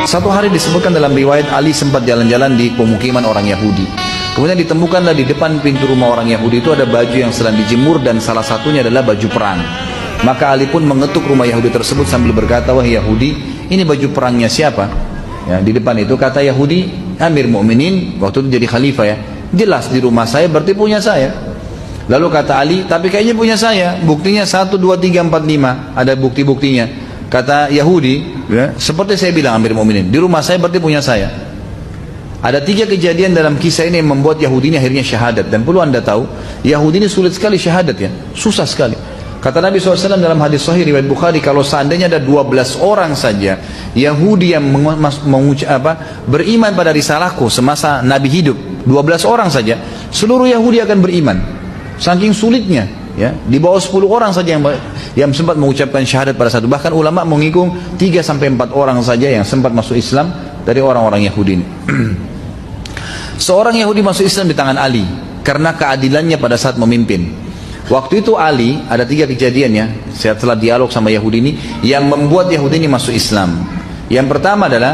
Satu hari disebutkan dalam riwayat Ali sempat jalan-jalan di pemukiman orang Yahudi. Kemudian ditemukanlah di depan pintu rumah orang Yahudi itu ada baju yang sedang dijemur dan salah satunya adalah baju perang. Maka Ali pun mengetuk rumah Yahudi tersebut sambil berkata, "Wahai Yahudi, ini baju perangnya siapa?" Ya, di depan itu kata Yahudi, "Amir Mukminin," waktu itu jadi khalifah ya. "Jelas di rumah saya, berarti punya saya." Lalu kata Ali, "Tapi kayaknya punya saya. Buktinya 1, 2, 3, 4, 5. Ada bukti-buktinya." Kata Yahudi, ya, "Seperti saya bilang Amir Mukminin, di rumah saya berarti punya saya." Ada 3 kejadian dalam kisah ini yang membuat Yahudi ini akhirnya syahadat. Dan perlu anda tahu, Yahudi ini sulit sekali syahadat ya, susah sekali. Kata Nabi SAW dalam hadis sahih riwayat Bukhari, kalau seandainya ada 12 orang saja Yahudi yang beriman pada risalahku semasa Nabi hidup, 12 orang saja, seluruh Yahudi akan beriman. Saking sulitnya, ya, di bawah 10 orang saja yang sempat mengucapkan syahadat pada satu. Bahkan ulama menghitung 3-4 orang saja yang sempat masuk Islam dari orang-orang Yahudi ini. Seorang Yahudi masuk Islam di tangan Ali karena keadilannya pada saat memimpin. Waktu itu Ali, ada 3 kejadiannya setelah dialog sama Yahudi ini yang membuat Yahudi ini masuk Islam. Yang pertama adalah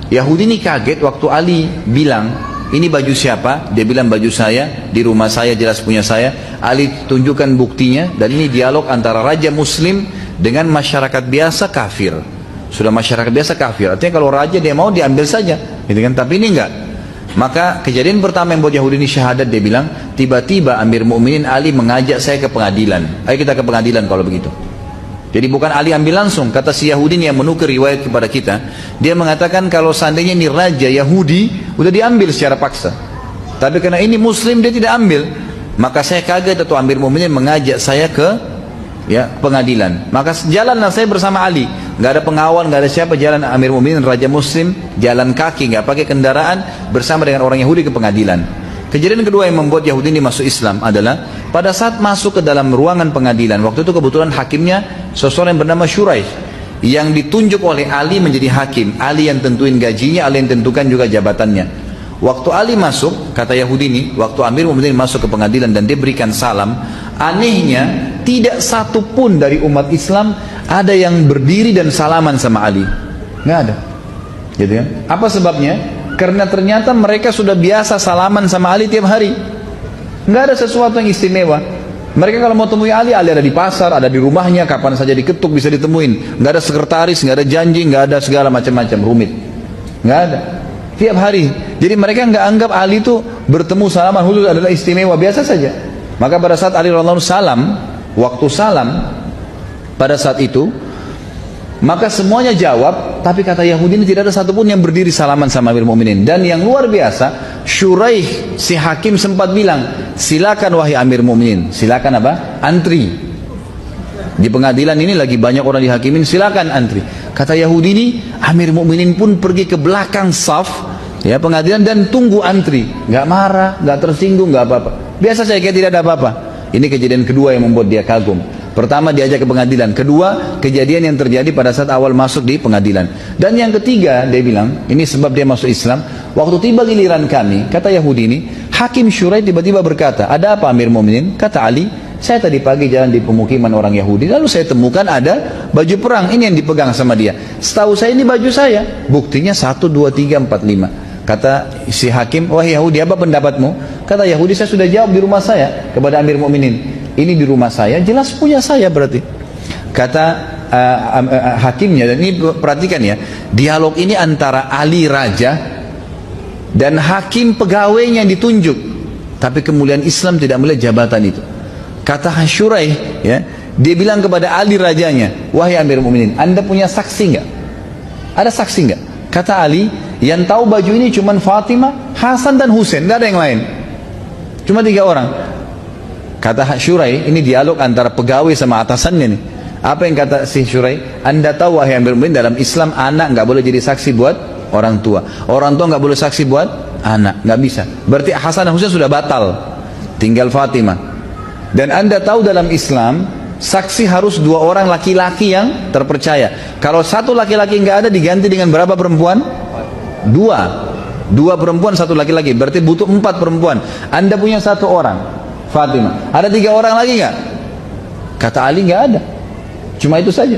Yahudi ini kaget waktu Ali bilang, "Ini baju siapa?" Dia bilang, "Baju saya, di rumah saya, jelas punya saya." Ali tunjukkan buktinya, dan ini dialog antara raja muslim dengan masyarakat biasa kafir. Sudah masyarakat biasa kafir, artinya kalau raja dia mau diambil saja, gitu kan? Tapi ini enggak. Maka kejadian pertama yang buat Yahudi ini syahadat, dia bilang, "Tiba-tiba Amir Mukminin Ali mengajak saya ke pengadilan. Ayo kita ke pengadilan kalau begitu." Jadi bukan Ali ambil langsung, kata si Yahudi ini yang menukar riwayat kepada kita. Dia mengatakan kalau seandainya ini raja Yahudi, udah diambil secara paksa. Tapi karena ini Muslim dia tidak ambil. Maka saya kaget atau Amir Mukminin mengajak saya ke pengadilan. Maka jalanlah saya bersama Ali. Nggak ada pengawal, nggak ada siapa. Jalan Amir Mukminin raja Muslim, jalan kaki, nggak pakai kendaraan, bersama dengan orang Yahudi ke pengadilan. Kejadian kedua yang membuat Yahudi ini masuk Islam adalah pada saat masuk ke dalam ruangan pengadilan. Waktu itu kebetulan hakimnya seseorang yang bernama Shuraih, yang ditunjuk oleh Ali menjadi hakim. Ali yang tentuin gajinya, Ali yang tentukan juga jabatannya. Waktu Ali masuk, kata Yahudi ini, waktu Amir Mukminin masuk ke pengadilan dan dia berikan salam, anehnya tidak satu pun dari umat Islam ada yang berdiri dan salaman sama Ali. Nggak ada. Gitu ya. Apa sebabnya? Karena ternyata mereka sudah biasa salaman sama Ali tiap hari. Nggak ada sesuatu yang istimewa. Mereka kalau mau temui Ali, Ali ada di pasar, ada di rumahnya, kapan saja diketuk bisa ditemuin. Nggak ada sekretaris, nggak ada janji, nggak ada segala macam-macam rumit. Nggak ada. Tiap hari. Jadi mereka nggak anggap Ali itu bertemu salaman khusus adalah istimewa, biasa saja. Maka pada saat Ali radhiyallahu anhu salam, waktu salam pada saat itu, maka semuanya jawab, tapi kata Yahudi ini tidak ada satupun yang berdiri salaman sama Amir Mukminin. Dan yang luar biasa, Shuraih si hakim sempat bilang, "Silakan wahai Amir Mukminin." Silakan apa? Antri. Di pengadilan ini lagi banyak orang dihakimin, silakan antri. Kata Yahudi ini, Amir Mukminin pun pergi ke belakang saf ya pengadilan dan tunggu antri. Nggak marah, nggak tersinggung, nggak apa-apa. Biasa saya kayak tidak ada apa-apa. Ini kejadian kedua yang membuat dia kagum. Pertama diajak ke pengadilan, kedua kejadian yang terjadi pada saat awal masuk di pengadilan. Dan yang ketiga dia bilang, ini sebab dia masuk Islam. Waktu tiba giliran kami, kata Yahudi ini, Hakim Shuraih tiba-tiba berkata, "Ada apa Amir Mukminin?" Kata Ali, "Saya tadi pagi jalan di pemukiman orang Yahudi, lalu saya temukan ada baju perang, ini yang dipegang sama dia. Setahu saya ini baju saya." Buktinya 1, 2, 3, 4, 5. Kata si hakim, "Wahai Yahudi, apa pendapatmu?" Kata Yahudi, "Saya sudah jawab di rumah saya kepada Amir Mukminin. Ini di rumah saya, jelas punya saya berarti." Kata hakimnya, dan ini perhatikan ya, dialog ini antara Ali raja dan hakim pegawainya yang ditunjuk. Tapi kemuliaan Islam tidak melihat jabatan itu. Kata Shuraih, ya, dia bilang kepada Ali rajanya, "Wahai Amir Mukminin, Anda punya saksi enggak? Ada saksi enggak?" Kata Ali, "Yang tahu baju ini cuma Fatimah, Hasan dan Husain, enggak ada yang lain. Cuma 3 orang." Kata Shuraih, ini dialog antara pegawai sama atasannya nih. Apa yang kata si Shuraih? "Anda tahu wahai Amir Mukminin, dalam Islam anak enggak boleh jadi saksi buat orang tua. Orang tua enggak boleh saksi buat anak, enggak bisa. Berarti Hasan dan Husain sudah batal. Tinggal Fatimah. Dan Anda tahu dalam Islam saksi harus 2 orang laki-laki yang terpercaya. Kalau 1 laki-laki nggak ada, diganti dengan berapa perempuan? 2 perempuan 1 laki-laki, berarti butuh 4 perempuan. Anda punya 1 orang, Fatimah. Ada 3 orang lagi nggak? Kata Ali nggak ada. Cuma itu saja.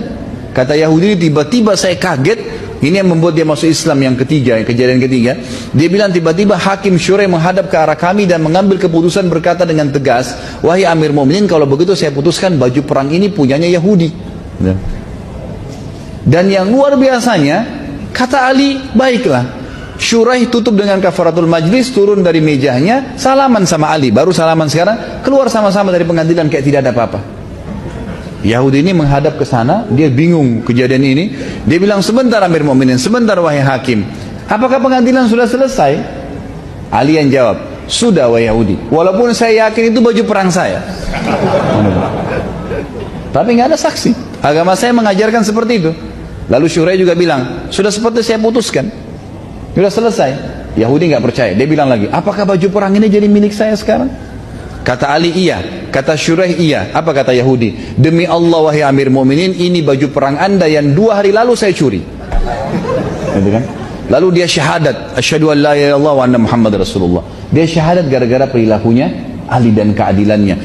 Kata Yahudi, tiba-tiba saya kaget Ini yang membuat dia masuk Islam yang ketiga, yang kejadian ketiga. Dia bilang tiba-tiba Hakim Syurai menghadap ke arah kami dan mengambil keputusan berkata dengan tegas, wahai Amir Mu'minin, kalau begitu saya putuskan baju perang ini punyanya Yahudi. Dan yang luar biasanya, kata Ali, baiklah. Syurai tutup dengan kafaratul majlis, turun dari mejanya, salaman sama Ali, baru salaman sekarang, keluar sama-sama dari pengadilan kayak tidak ada apa-apa. Yahudi ini menghadap ke sana, dia bingung kejadian ini. Dia bilang, sebentar Amir Mu'minin, sebentar wahai hakim. Apakah pengadilan sudah selesai? Ali yang jawab, sudah wahai Yahudi. Walaupun saya yakin itu baju perang saya. Tapi nggak ada saksi. Agama saya mengajarkan seperti itu. Lalu Syurai juga bilang, sudah seperti saya putuskan. Sudah selesai. Yahudi nggak percaya. Dia bilang lagi, apakah baju perang ini jadi milik saya sekarang? Kata Ali iya, kata Syurai iya. Apa kata Yahudi? Demi Allah wahai Amir Mu'minin, ini baju perang anda yang 2 hari lalu saya curi. Gitu kan? Lalu dia syahadat, asyhadu an la ilaha illallah wa anna Muhammad Rasulullah. Dia syahadat gara-gara perilakunya Ali dan keadilannya.